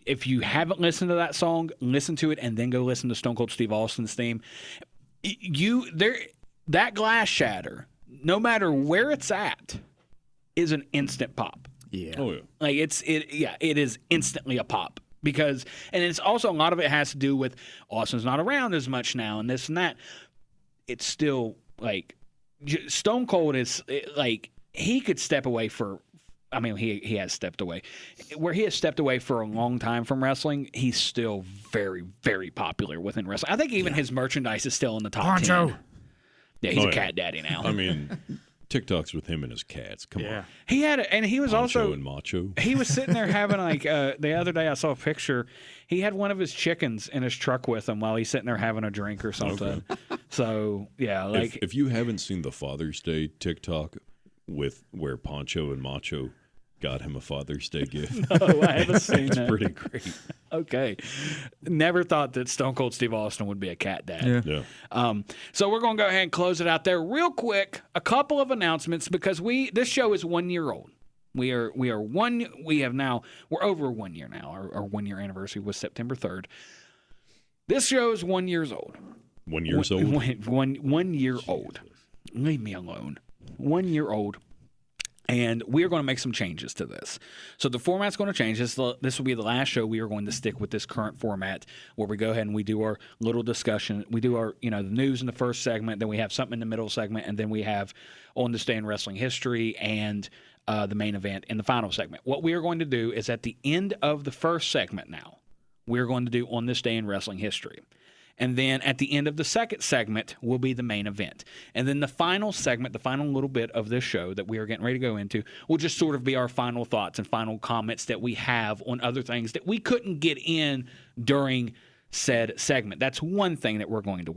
if you haven't listened to that song, listen to it and then go listen to Stone Cold Steve Austin's theme. That glass shatter, no matter where it's at, is an instant pop.
Yeah.
Oh, yeah.
Like it is instantly a pop because, and it's also a lot of it has to do with Austin's not around as much now and this and that. It's still like Stone Cold is like he could step away for. I mean, he has stepped away. Where he has stepped away for a long time from wrestling, he's still very, very popular within wrestling. I think even his merchandise is still in the top 10. Yeah, he's a cat daddy now.
I mean, TikToks with him and his cats. Come on.
He had, and he was
Poncho
also
and Macho.
He was sitting there having like the other day I saw a picture. He had one of his chickens in his truck with him while he's sitting there having a drink or something. Okay. So yeah, like
if you haven't seen the Father's Day TikTok with where Poncho and Macho got him a Father's Day gift.
No, I haven't seen that.
It's pretty great.
Okay. Never thought that Stone Cold Steve Austin would be a cat dad.
Yeah.
So we're going to go ahead and close it out there real quick. A couple of announcements because this show is 1 year old. We're over 1 year now. Our 1 year anniversary was September 3rd. This show is 1 year old.
1 year old?
1 year old. Leave me alone. 1 year old. And we are going to make some changes to this. So the format's going to change. This will be the last show. We are going to stick with this current format where we go ahead and we do our little discussion. We do our, the news in the first segment. Then we have something in the middle segment. And then we have On This Day in Wrestling History and the main event in the final segment. What we are going to do is at the end of the first segment now, we're going to do On This Day in Wrestling History. And then at the end of the second segment will be the main event. And then the final segment, the final little bit of this show that we are getting ready to go into, will just sort of be our final thoughts and final comments that we have on other things that we couldn't get in during said segment. That's one thing that we're going to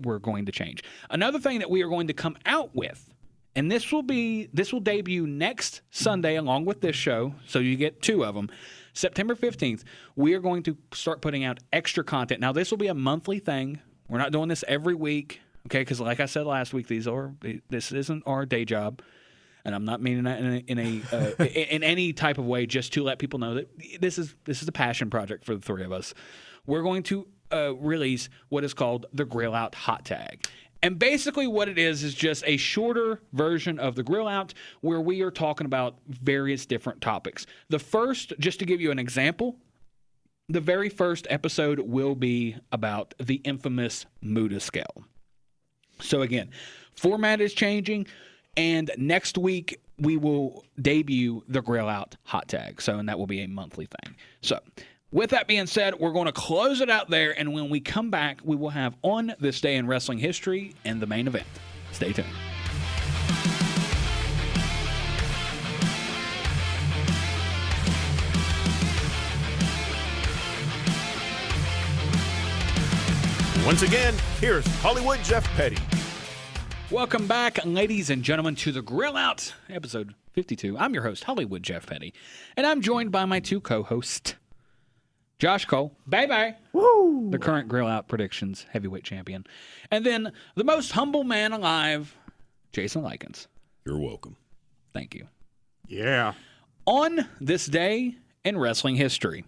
we're going to change. Another thing that we are going to come out with, and this will debut next Sunday along with this show, so you get two of them. September 15th, we are going to start putting out extra content. Now, this will be a monthly thing. We're not doing this every week, okay? Because like I said last week, this isn't our day job, and I'm not meaning that in any type of way. Just to let people know that this is a passion project for the three of us. We're going to release what is called the Grill Out Hot Tag. And basically what it is just a shorter version of the Grill Out where we are talking about various different topics. The first, just to give you an example, the very first episode will be about the infamous Muda scale. So again, format is changing, and next week we will debut the Grill Out Hot Tag. And that will be a monthly thing. So With that being said, we're going to close it out there, and when we come back, we will have On This Day in Wrestling History and the main event. Stay tuned.
Once again, here's Hollywood Jeff Petty.
Welcome back, ladies and gentlemen, to the Grill Out, episode 52. I'm your host, Hollywood Jeff Petty, and I'm joined by my two co-hosts, Josh Cole, bye-bye, woo, the current Grill Out Predictions heavyweight champion, and then the most humble man alive, Jason Lykens.
You're welcome.
Thank you.
Yeah.
On this day in wrestling history.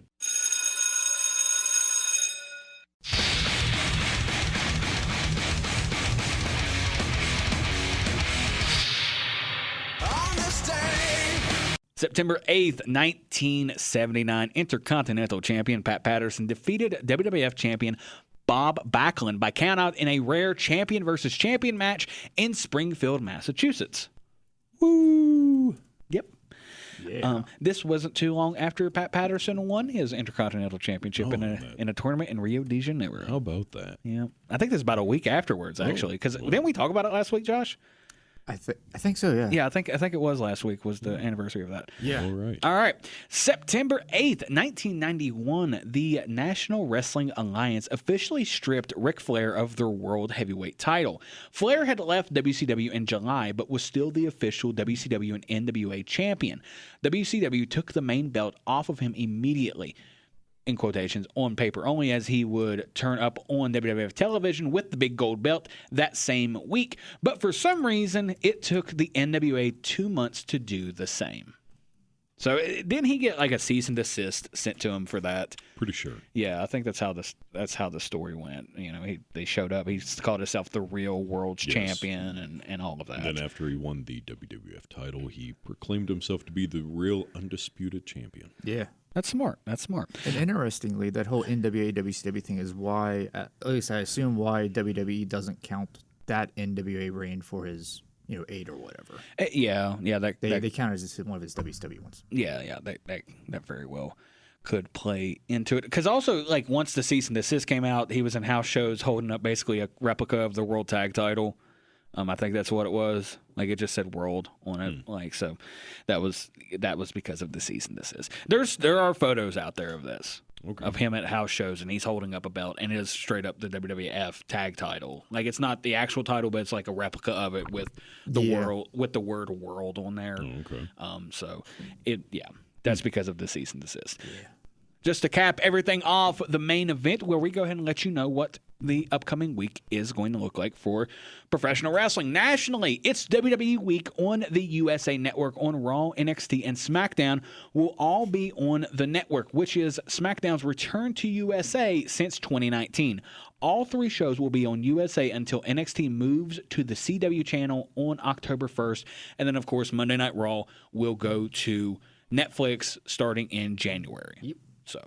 September 8th, 1979, Intercontinental Champion Pat Patterson defeated WWF Champion Bob Backlund by countout in a rare champion versus champion match in Springfield, Massachusetts. Woo! Yep.
Yeah.
This wasn't too long after Pat Patterson won his Intercontinental Championship in a tournament in Rio de Janeiro.
How about that?
Yeah. I think this is about a week afterwards, actually. Because didn't we talk about it last week, Josh?
I think so, yeah.
Yeah, I think it was last week was the anniversary of that.
Yeah.
All right.
September 8th, 1991, the National Wrestling Alliance officially stripped Ric Flair of their World Heavyweight title. Flair had left WCW in July, but was still the official WCW and NWA champion. WCW took the main belt off of him immediately, in quotations, on paper only, as he would turn up on WWF television with the big gold belt that same week. But for some reason, it took the NWA 2 months to do the same. So didn't he get like a cease and desist sent to him for that?
Pretty sure.
Yeah, I think that's how the story went. You know, they showed up. He called himself the real world's champion and all of that.
And then after he won the WWF title, he proclaimed himself to be the real undisputed champion.
Yeah.
That's smart.
And interestingly, that whole NWA WCW thing is why, at least I assume, why WWE doesn't count that NWA reign for his 8 or whatever.
Yeah.
They count it as one of his WCW ones.
Yeah, that very well could play into it. Because also, like, once the cease and desist came out, he was in house shows holding up basically a replica of the World Tag Title. I think that's what it was. Like, it just said "World" on it. Like, so that was because of the cease and desist. There are photos out there of this. Okay. Of him at house shows, and he's holding up a belt, and it is straight up the WWF tag title. Like, it's not the actual title, but it's like a replica of it with the world, with the word "world" on there.
Oh, okay.
That's because of the cease and desist. Yeah. Just to cap everything off, the main event, where we go ahead and let you know what the upcoming week is going to look like for professional wrestling. Nationally, it's WWE Week on the USA Network on Raw, NXT, and SmackDown will all be on the network, which is SmackDown's return to USA since 2019. All three shows will be on USA until NXT moves to the CW channel on October 1st. And then, of course, Monday Night Raw will go to Netflix starting in January. Yep. So,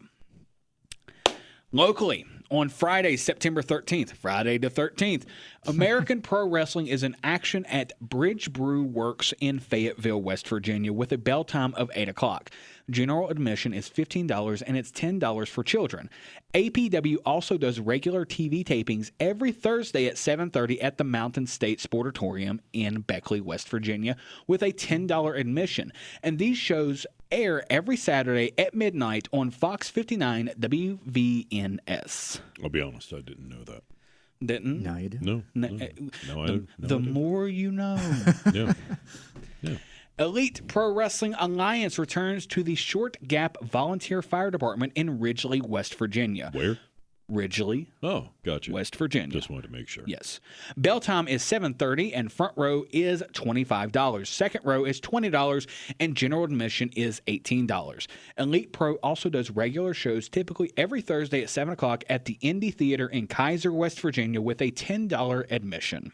locally, on Friday, September 13th, Friday the 13th, American Pro Wrestling is in action at Bridge Brew Works in Fayetteville, West Virginia, with a bell time of 8 o'clock. General admission is $15, and it's $10 for children. APW also does regular TV tapings every Thursday at 7:30 at the Mountain State Sportatorium in Beckley, West Virginia, with a $10 admission. And these shows air every Saturday at midnight on Fox 59 WVNS.
I'll be honest, I didn't know that.
Didn't?
No, you didn't.
No, I didn't.
The more you know.
Yeah.
Elite Pro Wrestling Alliance returns to the Short Gap Volunteer Fire Department in Ridgely, West Virginia.
Where?
Ridgely.
Oh, gotcha.
West Virginia.
Just wanted to make sure.
Yes. Bell time is 7:30, and front row is $25. Second row is $20, and general admission is $18. Elite Pro also does regular shows typically every Thursday at 7 o'clock at the Indy Theater in Kaiser, West Virginia, with a $10 admission.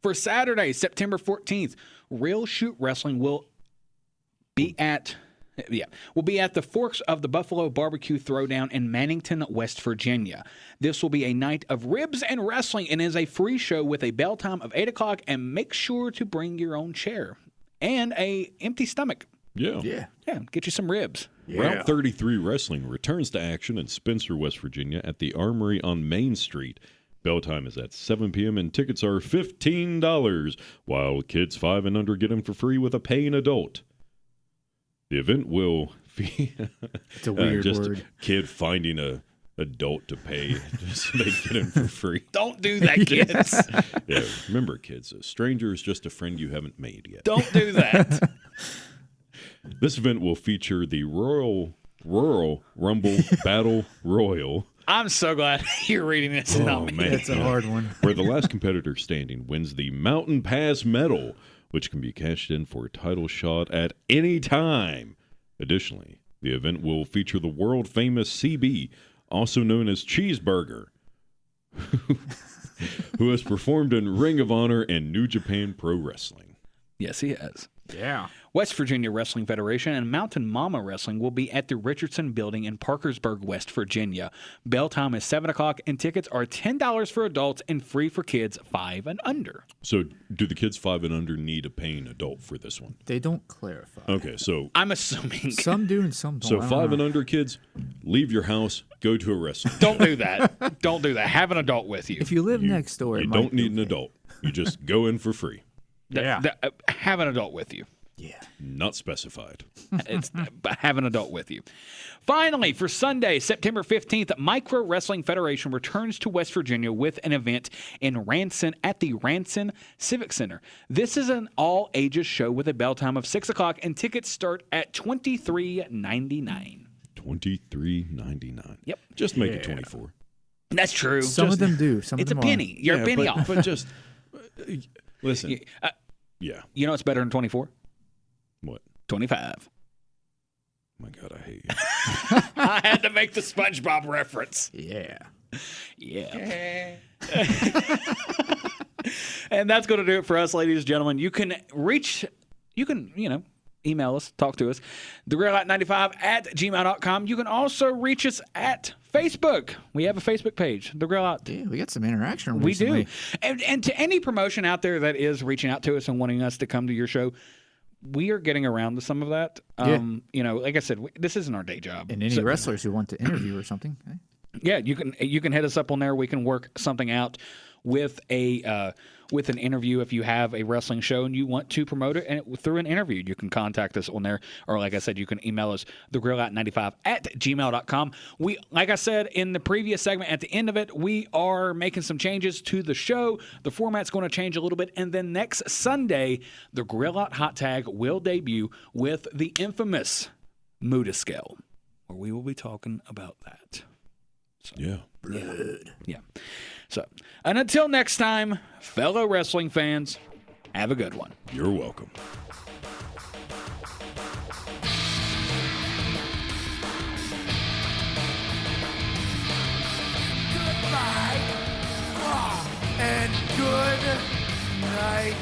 For Saturday, September 14th, Real Shoot Wrestling will be at the Forks of the Buffalo Barbecue Throwdown in Mannington, West Virginia. This will be a night of ribs and wrestling and is a free show with a bell time of 8 o'clock, and make sure to bring your own chair and a empty stomach.
Yeah.
Yeah, get you some ribs.
Route 33 Wrestling returns to action in Spencer, West Virginia at the Armory on Main Street. Bell time is at 7 p.m. and tickets are $15, while kids 5 and under get them for free with a paying adult. The event will
It's a weird
just
word.
a kid finding a adult to pay so they get him for free.
Don't do that, kids.
Yeah, remember, kids, a stranger is just a friend you haven't made yet.
Don't do that.
This event will feature the Rural Rumble Battle Royal.
I'm so glad you're reading this and not me.
Man.
It's a hard one.
Where the last competitor standing wins the Mountain Pass medal, which can be cashed in for a title shot at any time. Additionally, the event will feature the world-famous CB, also known as Cheeseburger, who has performed in Ring of Honor and New Japan Pro Wrestling.
Yes, he has.
Yeah.
West Virginia Wrestling Federation and Mountain Mama Wrestling will be at the Richardson Building in Parkersburg, West Virginia. Bell time is 7 o'clock, and tickets are $10 for adults and free for kids 5 and under.
So do the kids 5 and under need a paying adult for this one?
They don't clarify.
Okay, so
I'm assuming.
Some do and some don't.
so
I don't
5
know.
and under kids, leave your house, go to a wrestling.
Don't do that. Don't do that. Have an adult with you.
If you live next door, it
You
might
don't
be
need an
okay.
adult. You just go in for free.
Have an adult with you.
Yeah.
Not specified.
But have an adult with you. Finally, for Sunday, September 15th, Micro Wrestling Federation returns to West Virginia with an event in Ranson at the Ranson Civic Center. This is an all-ages show with a bell time of 6 o'clock, and tickets start at $23.99.
$23.99.
Yep.
Just make it 24.
That's true.
Some of them do. Some
It's
of
a
them
penny. You're a penny off.
But just listen. Yeah.
You know what's better than 24?
What?
25.
My God, I hate you.
I had to make the SpongeBob reference.
Yeah.
Yeah. And that's going to do it for us, ladies and gentlemen. You can, email us, talk to us, thegrillout95@gmail.com. You can also reach us at Facebook. We have a Facebook page, The Grill Out.
Yeah, we got some interaction
We
recently.
do. And to any promotion out there that is reaching out to us and wanting us to come to your show, we are getting around to some of that. Like I said, this isn't our day job.
And any wrestlers who want to interview or something. Okay.
Yeah, you can hit us up on there. We can work something out with with an interview. If you have a wrestling show and you want to promote it and through an interview, you can contact us on there. Or like I said, you can email us thegrillout95@gmail.com. We, like I said in the previous segment, at the end of it, we are making some changes to the show. The format's going to change a little bit, and then next Sunday, the Grill Out Hot Tag will debut with the infamous Muda Scale, where we will be talking about that. So,
Yeah.
yeah. So, and until next time, fellow wrestling fans, have a good one.
You're welcome.
Goodbye. And good night.